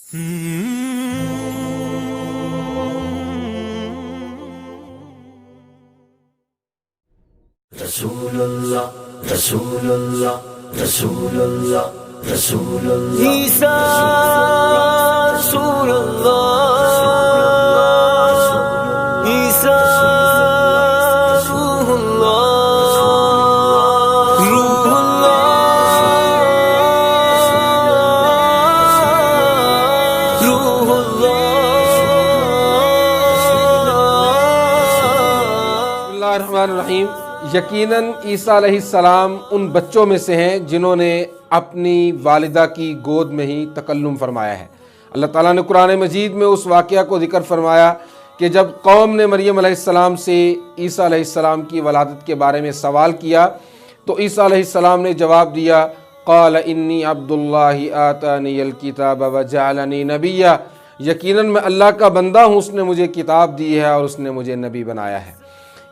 رسول اللہ رسول اللہ رسول اللہ رسول اللہ عیسیٰ رسول اللہ عیسیٰ روح اللہ روح اللہ روح اللہ۔ بسم اللہ الرحمن الرحیم۔ یقیناً عیسیٰ علیہ السلام ان بچوں میں سے ہیں جنہوں نے اپنی والدہ کی گود میں ہی تکلم فرمایا ہے۔ اللہ تعالیٰ نے قرآن مجید میں اس واقعہ کو ذکر فرمایا کہ جب قوم نے مریم علیہ السلام سے عیسیٰ علیہ السلام کی ولادت کے بارے میں سوال کیا تو عیسیٰ علیہ السلام نے جواب دیا، قال انی عبد اللہ آتانی الکتاب وجعلنی نبیا، یقیناً میں اللہ کا بندہ ہوں، اس نے مجھے کتاب دی ہے اور اس نے مجھے نبی بنایا ہے۔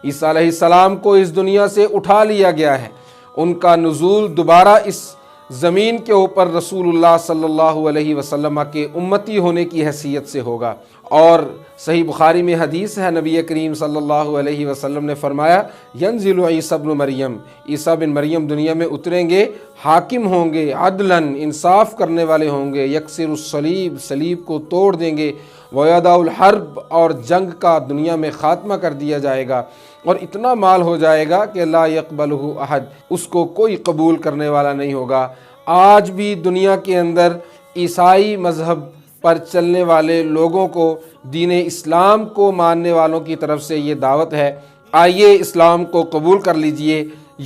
عیسیٰ علیہ السلام کو اس دنیا سے اٹھا لیا گیا ہے، ان کا نزول دوبارہ اس زمین کے اوپر رسول اللہ صلی اللہ علیہ وسلم کے امتی ہونے کی حیثیت سے ہوگا۔ اور صحیح بخاری میں حدیث ہے، نبی کریم صلی اللہ علیہ وسلم نے فرمایا، ینزل عیسیٰ ابن مریم، عیسیٰ بن مریم دنیا میں اتریں گے، حاکم ہوں گے، عدلاً انصاف کرنے والے ہوں گے، یکسر الصلیب، صلیب کو توڑ دیں گے، وَيَدَعُ الْحَرْبَ، اور جنگ کا دنیا میں خاتمہ کر دیا جائے گا، اور اتنا مال ہو جائے گا کہ لا يقبلہ احد، اس کو کوئی قبول کرنے والا نہیں ہوگا۔ آج بھی دنیا کے اندر عیسائی مذہب پر چلنے والے لوگوں کو، دین اسلام کو ماننے والوں کی طرف سے یہ دعوت ہے، آئیے اسلام کو قبول کر لیجئے،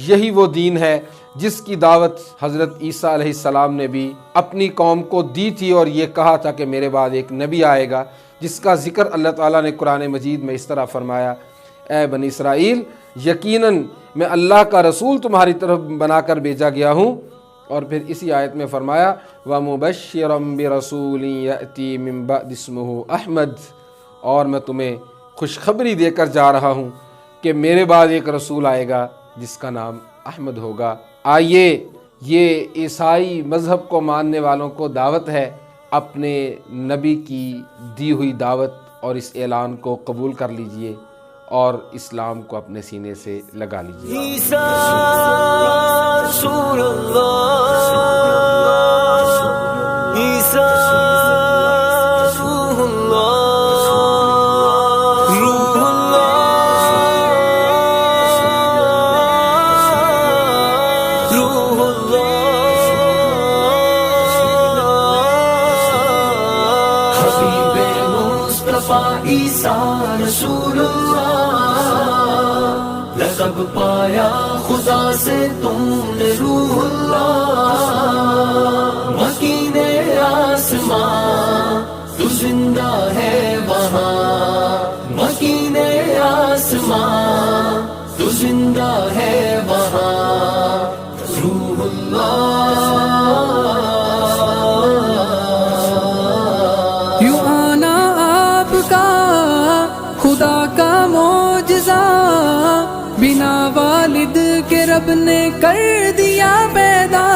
یہی وہ دین ہے جس کی دعوت حضرت عیسیٰ علیہ السلام نے بھی اپنی قوم کو دی تھی، اور یہ کہا تھا کہ میرے بعد ایک نبی آئے گا جس کا ذکر اللہ تعالیٰ نے قرآن مجید میں اس طرح فرمایا، اے بنی اسرائیل، یقیناً میں اللہ کا رسول تمہاری طرف بنا کر بھیجا گیا ہوں۔ اور پھر اسی آیت میں فرمایا، وَمُبَشِّرًا بِرَسُولٍ يَأْتِي مِن بَعْدِ اسْمُهُ أَحْمَدُ، اور میں تمہیں خوشخبری دے کر جا رہا ہوں کہ میرے بعد ایک رسول آئے گا جس کا نام احمد ہوگا۔ آئیے، یہ عیسائی مذہب کو ماننے والوں کو دعوت ہے، اپنے نبی کی دی ہوئی دعوت اور اس اعلان کو قبول کر لیجئے اور اسلام کو اپنے سینے سے لگا لیجئے۔ عیسیٰ رسول اللہ عیسیٰ روح اللہ روح اللہ روح اللہ۔ حبیب مصطفیٰ عیسیٰ رسول اللہ، لقب پایا خدا سے تم نے روح اللہ، مکین آسمان تو زندہ ہے وہاں، مکین آسمان تو زندہ ہے وہاں، روح اللہ۔ یوں آنا آپ کا خدا کا معجزہ، بنا والد کے رب نے کر دیا پیدا،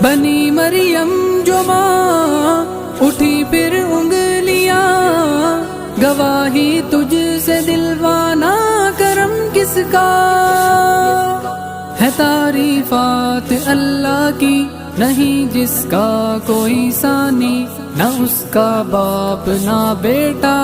بنی مریم جو ماں اٹھی پھر انگلیاں، گواہی تجھ سے دلوانا کرم کس کا، ہے تعریفات اللہ کی نہیں جس کا کوئی ثانی، نہ اس کا باپ نہ بیٹا۔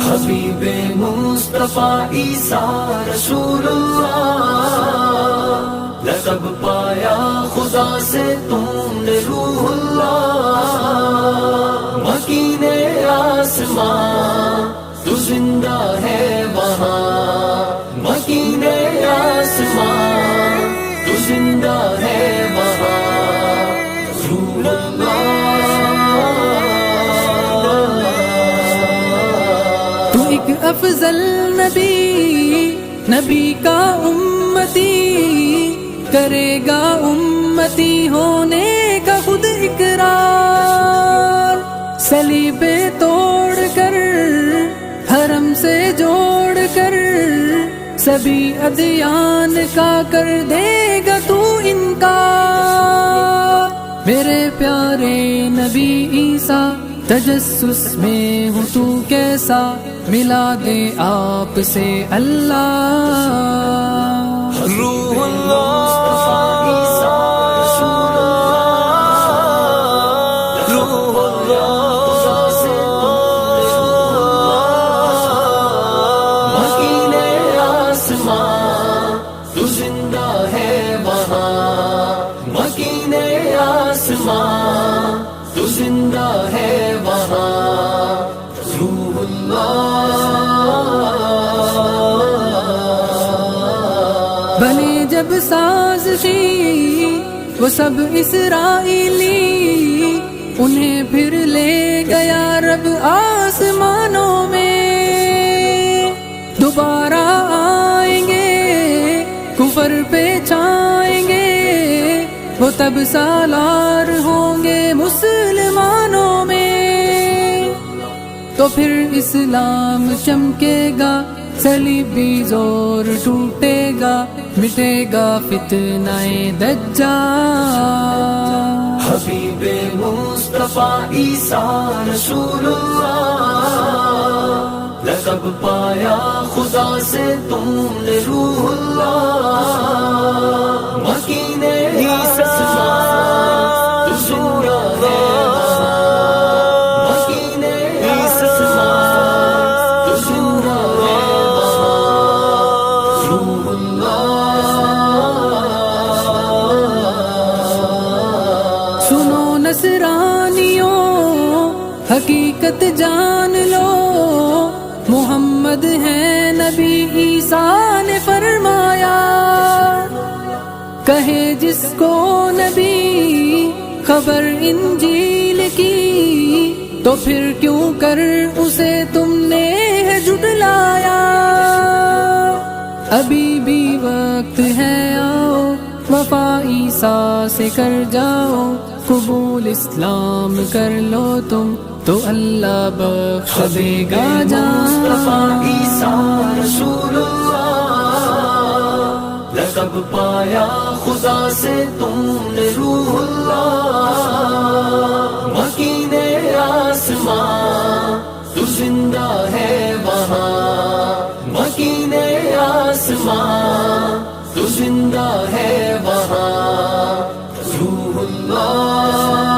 حبیب مصطفیٰ عیسیٰ رسول اللہ، لقب پایا خدا سے تم نے روح اللہ، مکین آسمان تو زندہ ہے وہاں، مکین آسمان تو زندہ ہے وہاں، روح اللہ۔ تو ایک افضل نبی کا امتی، کرے گا امتی ہونے کا خود اقرار، صلیب توڑ کر حرم سے جوڑ کر سبھی ادیان کا کر دے گا تو انکار، میرے پیارے نبی عیسیٰ تجسس میں ہوں تو کیسا ملا دے آپ سے اللہ روح اللہ تو زندہ ہے وہاں روح اللہ بنے جب سازشی وہ سب اسرائیلی انہیں پھر لے گیا رب آسمانوں میں دوبارہ آئیں گے کفر پہ چھائیں گے وہ تب سالار ہوں گے مسلمانوں میں تو پھر اسلام چمکے گا صلیبی زور ٹوٹے گا مٹے گا فتنہ دجال حبیب مصطفیٰ عیسیٰ رسول اللہ لقب پایا خدا سے تم نے روح اللہ مکین حقیقت جان لو محمد ہے نبی عیسیٰ نے فرمایا کہے جس کو نبی خبر انجیل کی تو پھر کیوں کر اسے تم نے جھٹلایا ابھی بھی وقت ہے آؤ وفا عیسیٰ سے کر جاؤ قبول اسلام کر لو تم تو اللہ بخش دے گا مصطفیٰ جان عیسیٰ رسول اللہ لقب پایا خدا سے تم نے روح اللہ مکین آسمان تو زندہ ہے وہاں مکین آسمان تو زندہ ہے وہاں روح اللہ